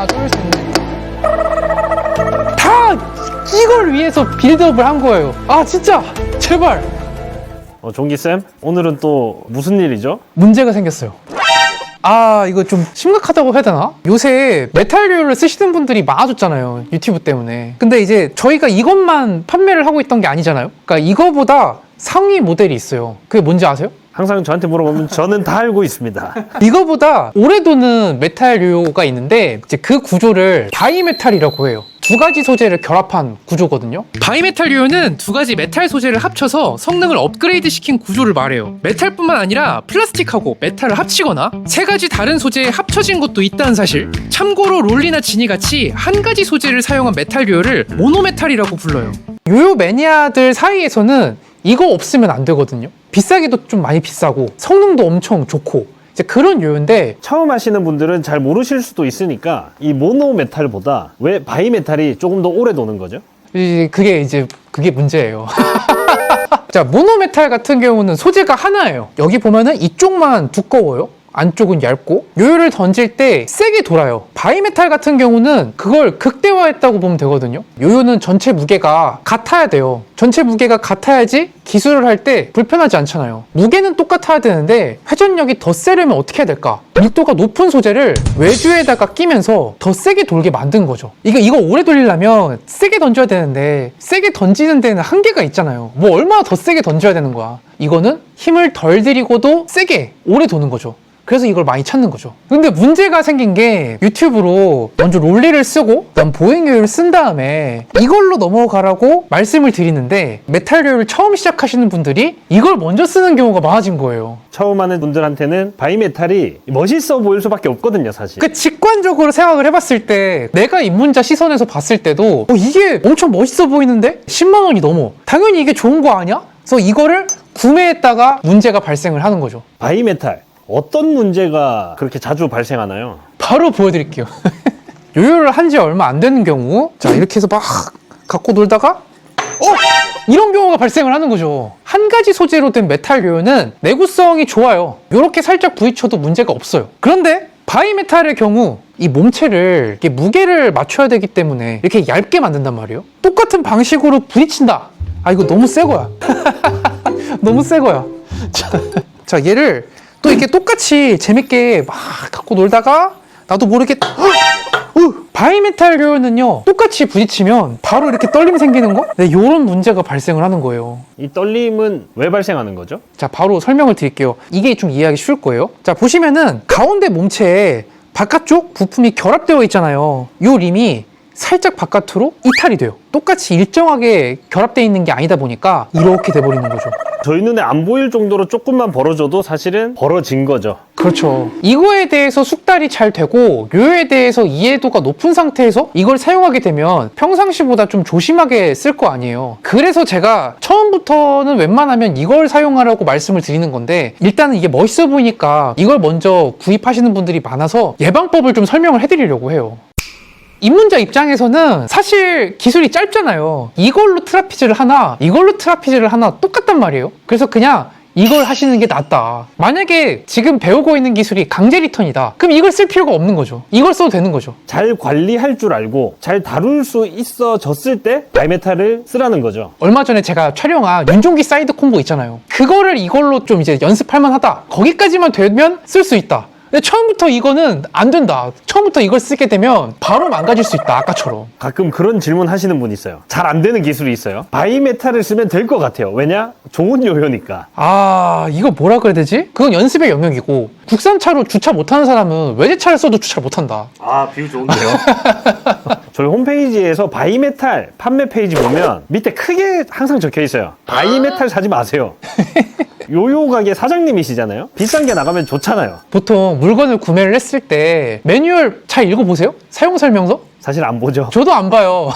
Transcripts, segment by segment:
하나 뚫을 수 있는 다 이걸 위해서 빌드업을 한 거예요. 아 진짜 제발. 종기쌤, 오늘은 또 무슨 일이죠? 문제가 생겼어요. 아 이거 좀 심각하다고 해야 되나? 요새 메탈류를 쓰시는 분들이 많아졌잖아요, 유튜브 때문에. 근데 이제 저희가 이것만 판매를 하고 있던 게 아니잖아요. 그러니까 이거보다 상위 모델이 있어요. 그게 뭔지 아세요? 항상 저한테 물어보면 저는 다 알고 있습니다. 이거보다 오래 도는 메탈류가 있는데 이제 그 구조를 바이메탈이라고 해요. 두 가지 소재를 결합한 구조거든요. 바이메탈류는 두 가지 메탈 소재를 합쳐서 성능을 업그레이드 시킨 구조를 말해요. 메탈뿐만 아니라 플라스틱하고 메탈을 합치거나 세 가지 다른 소재에 합쳐진 것도 있다는 사실. 참고로 롤리나 지니 같이 한 가지 소재를 사용한 메탈류를 모노메탈이라고 불러요. 요요 매니아들 사이에서는 이거 없으면 안 되거든요. 비싸기도 좀 많이 비싸고 성능도 엄청 좋고 이제 그런 요인데, 처음 하시는 분들은 잘 모르실 수도 있으니까 이 모노메탈보다 왜 바이메탈이 조금 더 오래 도는 거죠? 그게 문제예요. 자, 모노메탈 같은 경우는 소재가 하나예요. 여기 보면은 이쪽만 두꺼워요. 안쪽은 얇고 요요를 던질 때 세게 돌아요. 바이메탈 같은 경우는 그걸 극대화했다고 보면 되거든요. 요요는 전체 무게가 같아야 돼요. 전체 무게가 같아야지 기술을 할 때 불편하지 않잖아요. 무게는 똑같아야 되는데 회전력이 더 세려면 어떻게 해야 될까? 밀도가 높은 소재를 외주에다가 끼면서 더 세게 돌게 만든 거죠. 이거 오래 돌리려면 세게 던져야 되는데 세게 던지는 데는 한계가 있잖아요. 뭐 얼마나 더 세게 던져야 되는 거야. 이거는 힘을 덜 들이고도 세게 오래 도는 거죠. 그래서 이걸 많이 찾는 거죠. 근데 문제가 생긴 게 유튜브로 먼저 롤리를 쓰고 그다음 보잉요요를 쓴 다음에 이걸로 넘어가라고 말씀을 드리는데 메탈요요를 처음 시작하시는 분들이 이걸 먼저 쓰는 경우가 많아진 거예요. 처음 하는 분들한테는 바이메탈이 멋있어 보일 수밖에 없거든요, 사실. 그 직관적으로 생각을 해봤을 때 내가 입문자 시선에서 봤을 때도 이게 엄청 멋있어 보이는데 10만 원이 넘어. 당연히 이게 좋은 거 아니야? 그래서 이거를 구매했다가 문제가 발생을 하는 거죠. 바이메탈, 어떤 문제가 그렇게 자주 발생하나요? 바로 보여드릴게요. 요요를 한 지 얼마 안 되는 경우, 자 이렇게 해서 막 갖고 놀다가 이런 경우가 발생을 하는 거죠. 한 가지 소재로 된 메탈 요요는 내구성이 좋아요. 이렇게 살짝 부딪혀도 문제가 없어요. 그런데 바이메탈의 경우 이 몸체를 이렇게 무게를 맞춰야 되기 때문에 이렇게 얇게 만든단 말이에요. 똑같은 방식으로 부딪힌다. 아 이거 너무 새 거야. 너무 새 거야. 자 얘를 또 이렇게 똑같이 재밌게 막 갖고 놀다가 나도 모르게 바이메탈 요요는요 똑같이 부딪히면 바로 이렇게 떨림 생기는 거? 네, 요런 문제가 발생을 하는 거예요. 이 떨림은 왜 발생하는 거죠? 자 바로 설명을 드릴게요. 이게 좀 이해하기 쉬울 거예요. 자 보시면은 가운데 몸체에 바깥쪽 부품이 결합되어 있잖아요. 요 림이 살짝 바깥으로 이탈이 돼요. 똑같이 일정하게 결합되어 있는 게 아니다 보니까 이렇게 돼버리는 거죠. 저희 눈에 안 보일 정도로 조금만 벌어져도 사실은 벌어진 거죠. 그렇죠. 이거에 대해서 숙달이 잘 되고 요요에 대해서 이해도가 높은 상태에서 이걸 사용하게 되면 평상시보다 좀 조심하게 쓸 거 아니에요. 그래서 제가 처음부터는 웬만하면 이걸 사용하라고 말씀을 드리는 건데, 일단은 이게 멋있어 보이니까 이걸 먼저 구입하시는 분들이 많아서 예방법을 좀 설명을 해드리려고 해요. 입문자 입장에서는 사실 기술이 짧잖아요. 이걸로 트라피즈를 하나 이걸로 트라피즈를 하나 똑같단 말이에요. 그래서 그냥 이걸 하시는 게 낫다. 만약에 지금 배우고 있는 기술이 강제 리턴이다, 그럼 이걸 쓸 필요가 없는 거죠. 이걸 써도 되는 거죠. 잘 관리할 줄 알고 잘 다룰 수 있어졌을 때 바이메탈을 쓰라는 거죠. 얼마 전에 제가 촬영한 윤종기 사이드 콤보 있잖아요. 그거를 이걸로 좀 이제 연습할 만하다, 거기까지만 되면 쓸 수 있다. 근데 처음부터 이거는 안 된다, 처음부터 이걸 쓰게 되면 바로 망가질 수 있다. 아까처럼 가끔 그런 질문 하시는 분 있어요. 잘 안 되는 기술이 있어요. 바이메탈을 쓰면 될 것 같아요. 왜냐? 좋은 요요니까. 아 이거 뭐라 그래야 되지? 그건 연습의 영역이고, 국산차로 주차 못하는 사람은 외제차를 써도 주차를 못한다. 아, 비유 좋은데요? 저희 홈페이지에서 바이메탈 판매 페이지 보면 밑에 크게 항상 적혀 있어요. 바이메탈 사지 마세요. 요요 가게 사장님이시잖아요. 비싼 게 나가면 좋잖아요. 보통 물건을 구매를 했을 때 매뉴얼 잘 읽어보세요? 사용 설명서? 사실 안 보죠. 저도 안 봐요.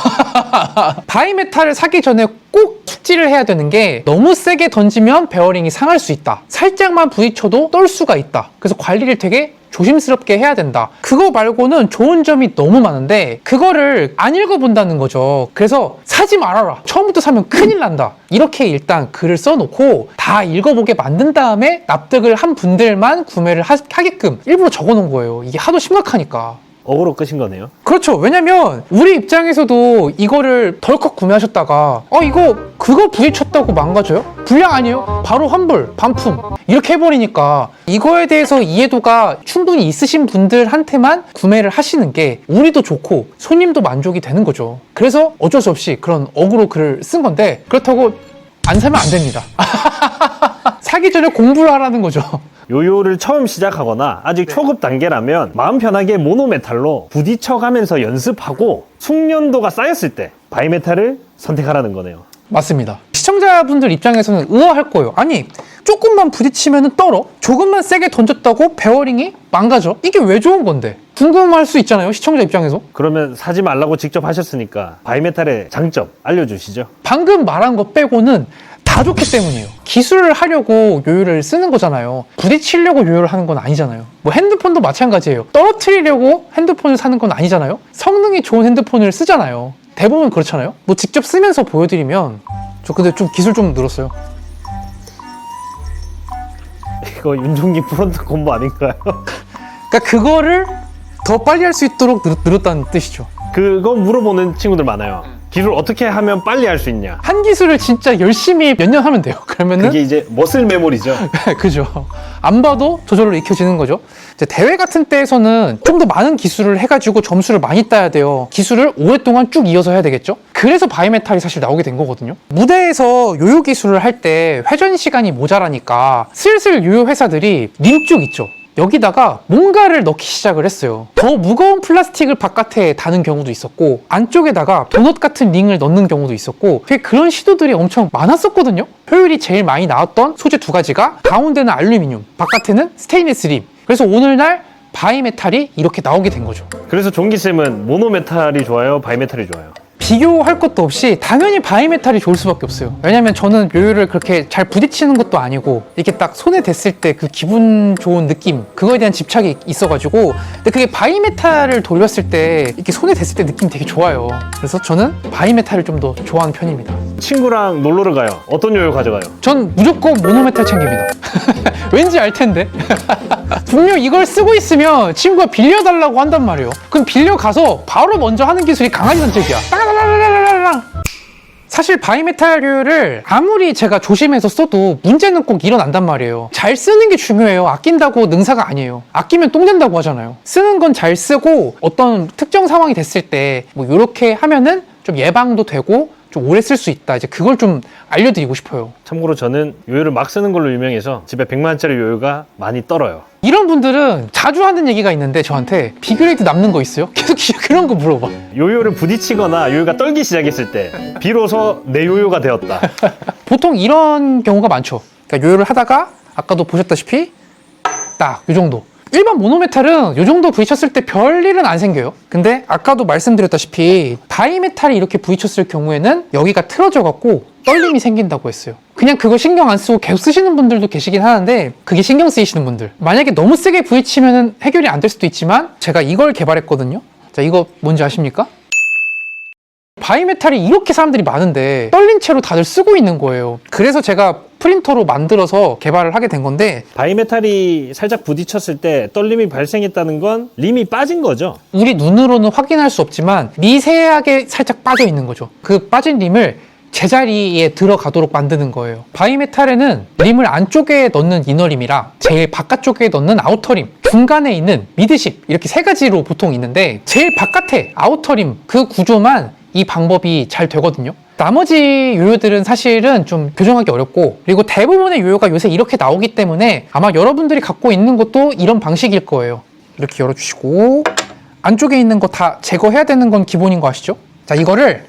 바이메탈을 사기 전에 꼭 숙지를 해야 되는 게, 너무 세게 던지면 베어링이 상할 수 있다, 살짝만 부딪혀도 떨 수가 있다. 그래서 관리를 되게 조심스럽게 해야 된다. 그거 말고는 좋은 점이 너무 많은데 그거를 안 읽어본다는 거죠. 그래서 사지 말아라, 처음부터 사면 큰일 난다, 이렇게 일단 글을 써놓고 다 읽어보게 만든 다음에 납득을 한 분들만 구매를 하게끔 일부러 적어놓은 거예요. 이게 하도 심각하니까. 어그로 끄신 거네요. 그렇죠. 왜냐면 우리 입장에서도 이거를 덜컥 구매하셨다가 이거 그거 부딪혔다고 망가져요? 불량 아니에요? 바로 환불, 반품 이렇게 해버리니까 이거에 대해서 이해도가 충분히 있으신 분들한테만 구매를 하시는 게 우리도 좋고 손님도 만족이 되는 거죠. 그래서 어쩔 수 없이 그런 어그로 글을 쓴 건데 그렇다고 안 사면 안 됩니다. 사기 전에 공부를 하라는 거죠. 요요를 처음 시작하거나 아직 초급 단계라면 마음 편하게 모노메탈로 부딪혀가면서 연습하고 숙련도가 쌓였을 때 바이메탈을 선택하라는 거네요. 맞습니다. 시청자분들 입장에서는 의아할 거예요. 아니 조금만 부딪히면 떨어? 조금만 세게 던졌다고 베어링이 망가져? 이게 왜 좋은 건데? 궁금할 수 있잖아요, 시청자 입장에서. 그러면 사지 말라고 직접 하셨으니까 바이메탈의 장점 알려주시죠. 방금 말한 거 빼고는 다 좋기 때문이에요. 기술을 하려고 요요를 쓰는 거잖아요. 부딪히려고 요요를 하는 건 아니잖아요. 뭐 핸드폰도 마찬가지예요. 떨어뜨리려고 핸드폰을 사는 건 아니잖아요. 성능이 좋은 핸드폰을 쓰잖아요. 대부분 그렇잖아요. 뭐 직접 쓰면서 보여드리면 저 근데 좀 기술 좀 늘었어요. 이거 윤종기 프론트 콤보 아닌가요? 그러니까 그거를 더 빨리 할 수 있도록 늘었다는 뜻이죠. 그거 물어보는 친구들 많아요. 기술 어떻게 하면 빨리 할 수 있냐? 한 기술을 진짜 열심히 몇 년 하면 돼요. 그러면은 그게 이제 머슬 메모리죠. 그죠. 안 봐도 저절로 익혀지는 거죠. 이제 대회 같은 때에서는 좀 더 많은 기술을 해가지고 점수를 많이 따야 돼요. 기술을 오랫동안 쭉 이어서 해야 되겠죠. 그래서 바이메탈이 사실 나오게 된 거거든요. 무대에서 요요 기술을 할 때 회전 시간이 모자라니까 슬슬 요요 회사들이 림 쪽 있죠. 여기다가 뭔가를 넣기 시작을 했어요. 더 무거운 플라스틱을 바깥에 다는 경우도 있었고 안쪽에다가 도넛 같은 링을 넣는 경우도 있었고 되게 그런 시도들이 엄청 많았었거든요. 효율이 제일 많이 나왔던 소재 두 가지가 가운데는 알루미늄, 바깥에는 스테인리스 림. 그래서 오늘날 바이메탈이 이렇게 나오게 된 거죠. 그래서 종기쌤은 모노메탈이 좋아요? 바이메탈이 좋아요? 비교할 것도 없이 당연히 바이메탈이 좋을 수밖에 없어요. 왜냐면 저는 요요를 그렇게 잘 부딪히는 것도 아니고 이렇게 딱 손에 댔을 때 그 기분 좋은 느낌 그거에 대한 집착이 있어가지고 근데 그게 바이메탈을 돌렸을 때 이렇게 손에 댔을 때 느낌이 되게 좋아요. 그래서 저는 바이메탈을 좀 더 좋아하는 편입니다. 친구랑 놀러를 가요. 어떤 요요 가져가요? 전 무조건 모노메탈 챙깁니다. 왠지 알 텐데. 분명 이걸 쓰고 있으면 친구가 빌려달라고 한단 말이에요. 그럼 빌려가서 바로 먼저 하는 기술이 강아지 산책이야. 따라라라라라랑. 사실 바이메탈류를 아무리 제가 조심해서 써도 문제는 꼭 일어난단 말이에요. 잘 쓰는 게 중요해요. 아낀다고 능사가 아니에요. 아끼면 똥 된다고 하잖아요. 쓰는 건 잘 쓰고 어떤 특정 상황이 됐을 때 뭐 이렇게 하면은 좀 예방도 되고 좀 오래 쓸 수 있다. 이제 그걸 좀 알려드리고 싶어요. 참고로 저는 요요를 막 쓰는 걸로 유명해서 집에 100만 원짜리 요요가 많이 떨어요. 이런 분들은 자주 하는 얘기가 있는데 저한테 비그레이드 남는 거 있어요? 계속 그런 거 물어봐. 요요를 부딪히거나 요요가 떨기 시작했을 때 비로소 내 요요가 되었다. 보통 이런 경우가 많죠. 그러니까 요요를 하다가 아까도 보셨다시피 딱 이 정도. 일반 모노메탈은 이 정도 부딪혔을 때 별일은 안 생겨요. 근데 아까도 말씀드렸다시피 바이메탈이 이렇게 부딪혔을 경우에는 여기가 틀어져 갖고 떨림이 생긴다고 했어요. 그냥 그거 신경 안 쓰고 계속 쓰시는 분들도 계시긴 하는데 그게 신경 쓰이시는 분들 만약에 너무 세게 부딪히면 해결이 안 될 수도 있지만 제가 이걸 개발했거든요. 자, 이거 뭔지 아십니까? 바이메탈이 이렇게 사람들이 많은데 떨린 채로 다들 쓰고 있는 거예요. 그래서 제가 프린터로 만들어서 개발을 하게 된 건데 바이메탈이 살짝 부딪혔을 때 떨림이 발생했다는 건 림이 빠진 거죠? 우리 눈으로는 확인할 수 없지만 미세하게 살짝 빠져 있는 거죠. 그 빠진 림을 제자리에 들어가도록 만드는 거예요. 바이메탈에는 림을 안쪽에 넣는 이너림이랑 제일 바깥쪽에 넣는 아우터림, 중간에 있는 미드십 이렇게 세 가지로 보통 있는데 제일 바깥에 아우터림 그 구조만 이 방법이 잘 되거든요. 나머지 요요들은 사실은 좀 교정하기 어렵고 그리고 대부분의 요요가 요새 이렇게 나오기 때문에 아마 여러분들이 갖고 있는 것도 이런 방식일 거예요. 이렇게 열어주시고 안쪽에 있는 거 다 제거해야 되는 건 기본인 거 아시죠? 자, 이거를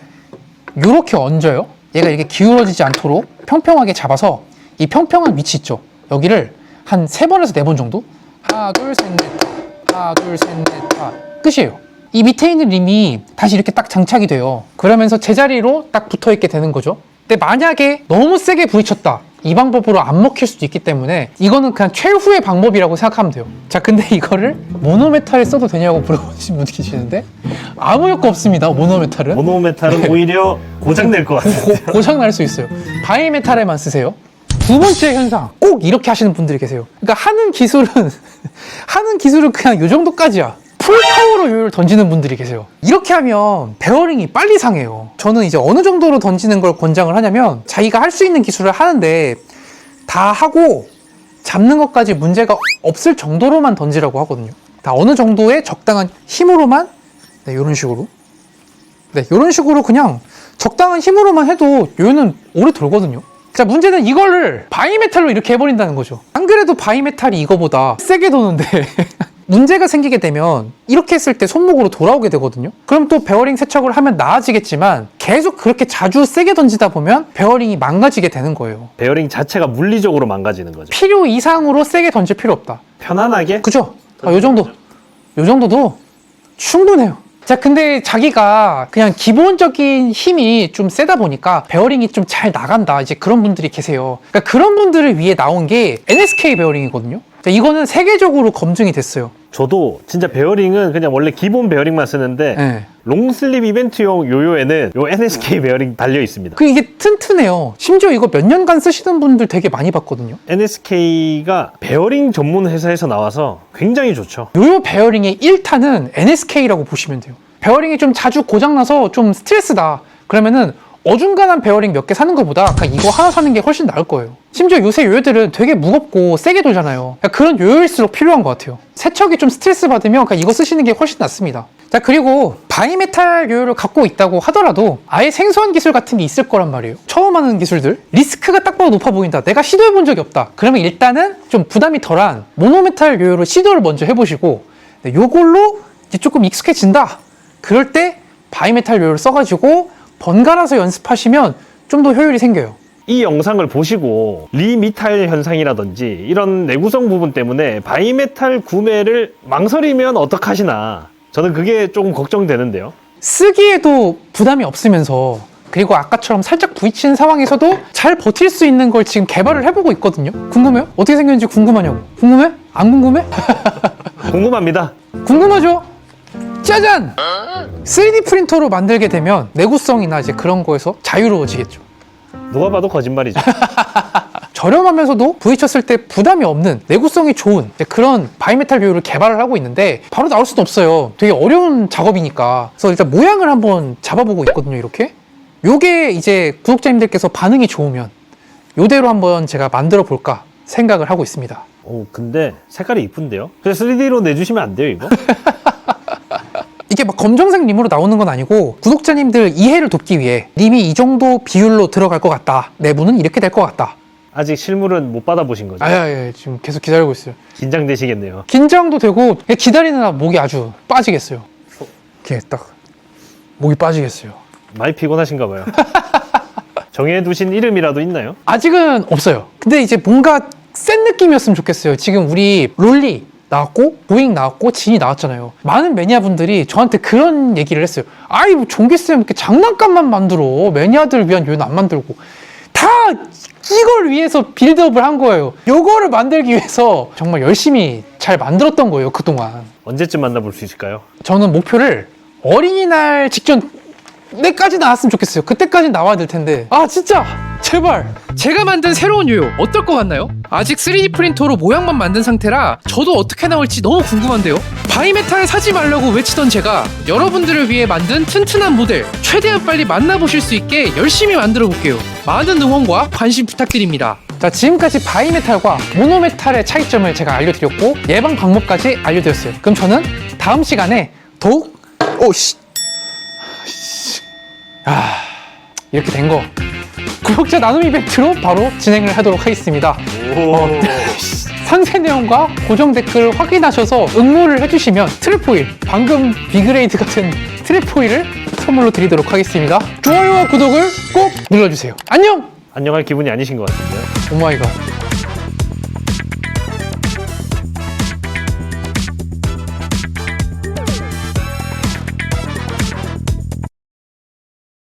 이렇게 얹어요. 얘가 이렇게 기울어지지 않도록 평평하게 잡아서 이 평평한 위치 있죠? 여기를 한 3번에서 4번 정도 하나 둘 셋 넷 하나 둘 셋 넷 끝이에요. 이 밑에 있는 림이 다시 이렇게 딱 장착이 돼요. 그러면서 제자리로 딱 붙어 있게 되는 거죠. 근데 만약에 너무 세게 부딪혔다. 이 방법으로 안 먹힐 수도 있기 때문에 이거는 그냥 최후의 방법이라고 생각하면 돼요. 자, 근데 이거를 모노메탈에 써도 되냐고 물어보신 분이 계시는데 아무 효과 없습니다. 모노메탈은. 모노메탈은 오히려 고장낼 것 같아요. 고장 날 수 있어요. 바이메탈에만 쓰세요. 두 번째 현상, 꼭 이렇게 하시는 분들이 계세요. 그러니까 하는 기술은 그냥 이 정도까지야. 풀파워로 요요를 던지는 분들이 계세요. 이렇게 하면 베어링이 빨리 상해요. 저는 이제 어느 정도로 던지는 걸 권장을 하냐면 자기가 할 수 있는 기술을 하는데 다 하고 잡는 것까지 문제가 없을 정도로만 던지라고 하거든요. 다 어느 정도의 적당한 힘으로만, 네, 이런 식으로. 네, 이런 식으로 그냥 적당한 힘으로만 해도 요요는 오래 돌거든요. 자, 문제는 이거를 바이메탈로 이렇게 해버린다는 거죠. 안 그래도 바이메탈이 이거보다 세게 도는데 문제가 생기게 되면 이렇게 했을 때 손목으로 돌아오게 되거든요. 그럼 또 베어링 세척을 하면 나아지겠지만 계속 그렇게 자주 세게 던지다 보면 베어링이 망가지게 되는 거예요. 베어링 자체가 물리적으로 망가지는 거죠. 필요 이상으로 세게 던질 필요 없다. 편안하게? 그죠? 요 정도도 충분해요. 자, 근데 자기가 그냥 기본적인 힘이 좀 세다 보니까 베어링이 좀 잘 나간다, 이제 그런 분들이 계세요. 그러니까 그런 분들을 위해 나온 게 NSK 베어링이거든요. 자, 이거는 세계적으로 검증이 됐어요. 저도 진짜 베어링은 그냥 원래 기본 베어링만 쓰는데 네. 롱슬립 이벤트용 요요에는 요 NSK 베어링 달려 있습니다. 이게 튼튼해요. 심지어 이거 몇 년간 쓰시는 분들 되게 많이 봤거든요. NSK가 베어링 전문 회사에서 나와서 굉장히 좋죠. 요요 베어링의 1탄은 NSK라고 보시면 돼요. 베어링이 좀 자주 고장나서 좀 스트레스다, 그러면은 어중간한 베어링 몇 개 사는 것보다 그냥 이거 하나 사는 게 훨씬 나을 거예요. 심지어 요새 요요들은 되게 무겁고 세게 돌잖아요. 그런 요요일수록 필요한 것 같아요. 세척이 좀 스트레스 받으면 그냥 이거 쓰시는 게 훨씬 낫습니다. 자, 그리고 바이메탈 요요를 갖고 있다고 하더라도 아예 생소한 기술 같은 게 있을 거란 말이에요. 처음 하는 기술들, 리스크가 딱 봐도 높아 보인다, 내가 시도해 본 적이 없다, 그러면 일단은 좀 부담이 덜한 모노메탈 요요로 시도를 먼저 해보시고, 네, 요걸로 이제 조금 익숙해진다, 그럴 때 바이메탈 요요를 써가지고 번갈아서 연습하시면 좀 더 효율이 생겨요. 이 영상을 보시고 리미탈 현상이라든지 이런 내구성 부분 때문에 바이메탈 구매를 망설이면 어떡하시나, 저는 그게 조금 걱정되는데요. 쓰기에도 부담이 없으면서, 그리고 아까처럼 살짝 부딪히는 상황에서도 잘 버틸 수 있는 걸 지금 개발을 해보고 있거든요. 궁금해요? 어떻게 생겼는지 궁금하냐고. 궁금해? 안 궁금해? 궁금합니다. 궁금하죠? 짜잔! 3D 프린터로 만들게 되면 내구성이나 이제 그런 거에서 자유로워지겠죠. 누가 봐도 거짓말이죠. 저렴하면서도 부딪혔을 때 부담이 없는, 내구성이 좋은 그런 바이메탈 요요를 개발을 하고 있는데 바로 나올 수는 없어요. 되게 어려운 작업이니까. 그래서 일단 모양을 한번 잡아보고 있거든요. 이렇게. 요게 이제 구독자님들께서 반응이 좋으면 요대로 한번 제가 만들어 볼까 생각을 하고 있습니다. 오, 근데 색깔이 이쁜데요? 그래서 3D로 내주시면 안 돼요, 이거? 이게 막 검정색 림으로 나오는 건 아니고 구독자님들 이해를 돕기 위해 림이 이 정도 비율로 들어갈 것 같다, 내부는 이렇게 될 것 같다. 아직 실물은 못 받아보신 거죠? 예, 지금 계속 기다리고 있어요. 긴장되시겠네요. 긴장도 되고 기다리느라 목이 아주 빠지겠어요. 이렇게 딱 목이 빠지겠어요. 많이 피곤하신가 봐요. 정해두신 이름이라도 있나요? 아직은 없어요. 근데 이제 뭔가 센 느낌이었으면 좋겠어요. 지금 우리 롤리 나왔고 보잉 나왔고 진이 나왔잖아요. 많은 매니아분들이 저한테 그런 얘기를 했어요. 아이, 뭐 종기쌤 이렇게 장난감만 만들어, 매니아들을 위한 요요는 안 만들고. 다 이걸 위해서 빌드업을 한 거예요. 요거를 만들기 위해서 정말 열심히 잘 만들었던 거예요, 그동안. 언제쯤 만나볼 수 있을까요? 저는 목표를 어린이날 직전 내까지 나왔으면 좋겠어요. 그때까지 나와야 될 텐데. 아, 진짜 제발. 제가 만든 새로운 요요 어떨 것 같나요? 아직 3D 프린터로 모양만 만든 상태라 저도 어떻게 나올지 너무 궁금한데요. 바이메탈 사지 말라고 외치던 제가 여러분들을 위해 만든 튼튼한 모델 최대한 빨리 만나보실 수 있게 열심히 만들어 볼게요. 많은 응원과 관심 부탁드립니다. 자, 지금까지 바이메탈과 모노메탈의 차이점을 제가 알려드렸고 예방 방법까지 알려드렸어요. 그럼 저는 다음 시간에 더욱 이렇게 된 거 구독자 나눔 이벤트로 바로 진행을 하도록 하겠습니다. 상세 내용과 고정 댓글 확인하셔서 응모를 해주시면 트레포일, 방금 비그레이드 같은 트레포일을 선물로 드리도록 하겠습니다. 좋아요와 구독을 꼭 눌러주세요. 안녕! 안녕할 기분이 아니신 것 같은데요. 오마이갓.